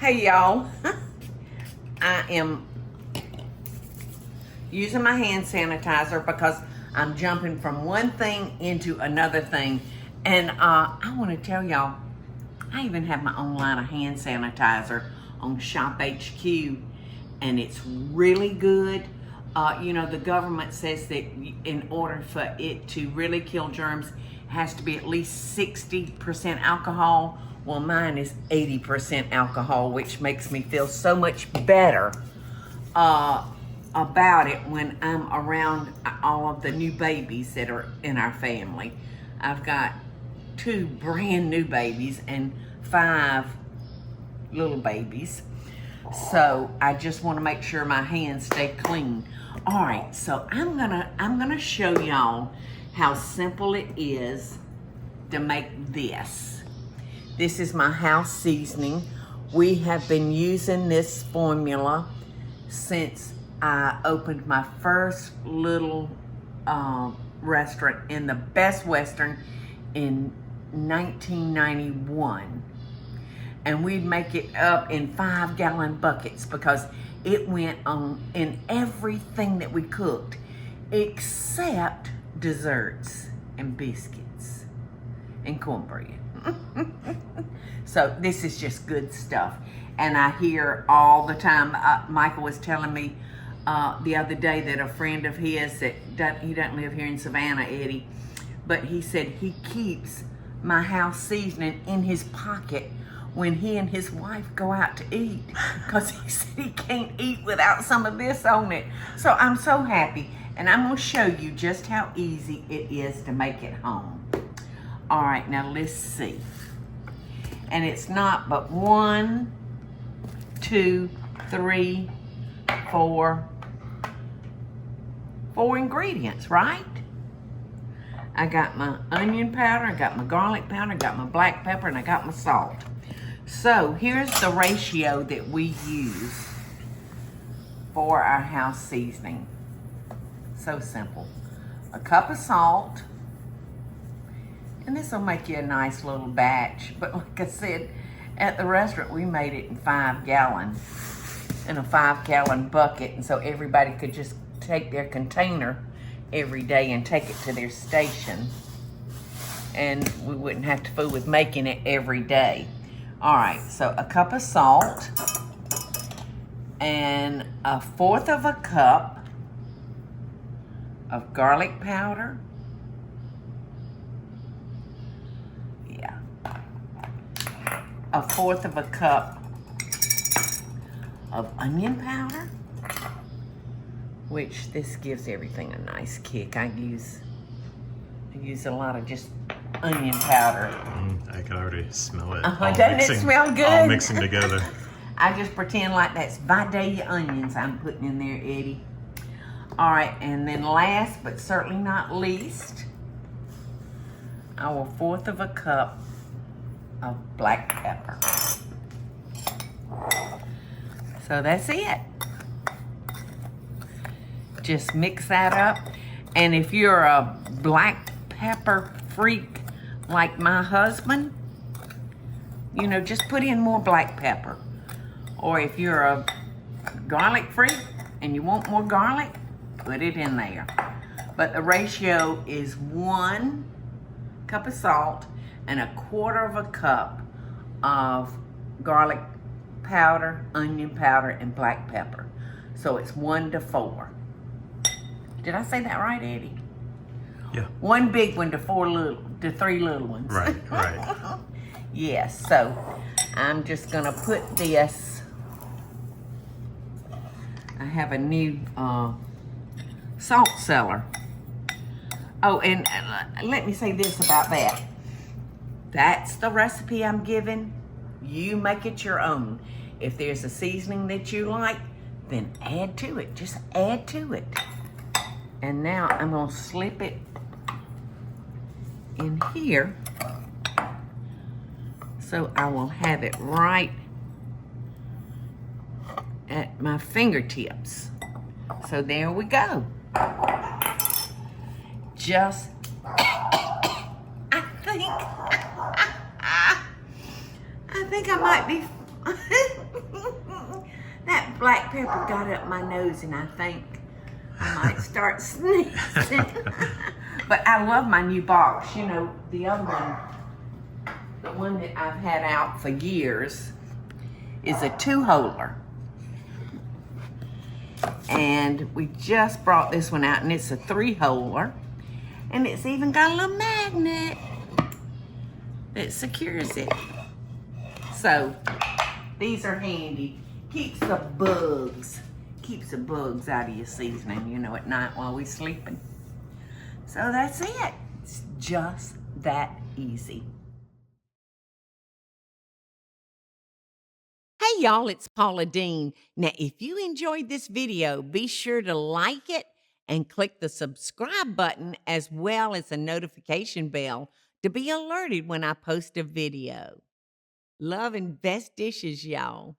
Hey y'all, I am using my hand sanitizer because I'm jumping from one thing into another thing. And I want to tell y'all, I even have my own line of hand sanitizer on Shop HQ, and it's really good. You know, the government says that in order for it to really kill germs, it has to be at least 60% alcohol. Well, mine is 80% alcohol, which makes me feel so much better about it when I'm around all of the new babies that are in our family. I've got 2 brand new babies and 5 little babies. So I just want to make sure my hands stay clean. All right, so I'm gonna show y'all how simple it is to make this. This is my house seasoning. We have been using this formula since I opened my first little restaurant in the Best Western in 1991. And we'd make it up in 5-gallon buckets because it went on in everything that we cooked except desserts and biscuits and cornbread. So this is just good stuff. And I hear all the time, Michael was telling me the other day that a friend of his, he doesn't live here in Savannah, Eddie, but he said he keeps my house seasoning in his pocket when he and his wife go out to eat, because he said he can't eat without some of this on it. So I'm so happy, and I'm gonna show you just how easy it is to make it home. All right, now let's see. And it's not but 1, 2, 3, 4 ingredients, right? I got my onion powder, I got my garlic powder, I got my black pepper, and I got my salt. So here's the ratio that we use for our house seasoning. So simple. A cup of salt, and this will make you a nice little batch. But like I said, at the restaurant, we made it in 5 gallons, in a 5-gallon bucket. And so everybody could just take their container every day and take it to their station. And we wouldn't have to fool with making it every day. All right, so a cup of salt and 1/4 of a cup of garlic powder. Yeah. 1/4 of a cup of onion powder, which this gives everything a nice kick. I use a lot of just onion powder. I can already smell it. Doesn't it smell good? All mixing together. I just pretend like that's Vidalia onions I'm putting in there, Eddie. All right, and then last but certainly not least, our 1/4 of a cup of black pepper. So that's it. Just mix that up. And if you're a black pepper freak like my husband, you know, just put in more black pepper. Or if you're a garlic freak and you want more garlic, put it in there. But the ratio is 1 cup of salt and 1/4 of a cup of garlic powder, onion powder, and black pepper. So it's 1 to 4. Did I say that right, Eddie? Yeah. 1 big one to 3 little ones. Right, right. Yes, so I'm just gonna put this. I have a new salt cellar. Oh, and let me say this about that. That's the recipe I'm giving. You make it your own. If there's a seasoning that you like, then add to it. Just add to it. And now I'm gonna slip it in here, so I will have it right at my fingertips. So there we go. Just, I think I might be black pepper got up my nose, and I think I might start sneezing. But I love my new box. You know, the other one, the one that I've had out for years, is a 2-holer. And we just brought this one out, and it's a 3-holer. And it's even got a little magnet that secures it. So these are handy. Keeps the bugs out of your seasoning, you know, at night while we're sleeping. So that's it. It's just that easy. Hey y'all, it's Paula Deen. Now, if you enjoyed this video, be sure to like it and click the subscribe button as well as the notification bell to be alerted when I post a video. Love and best dishes, y'all.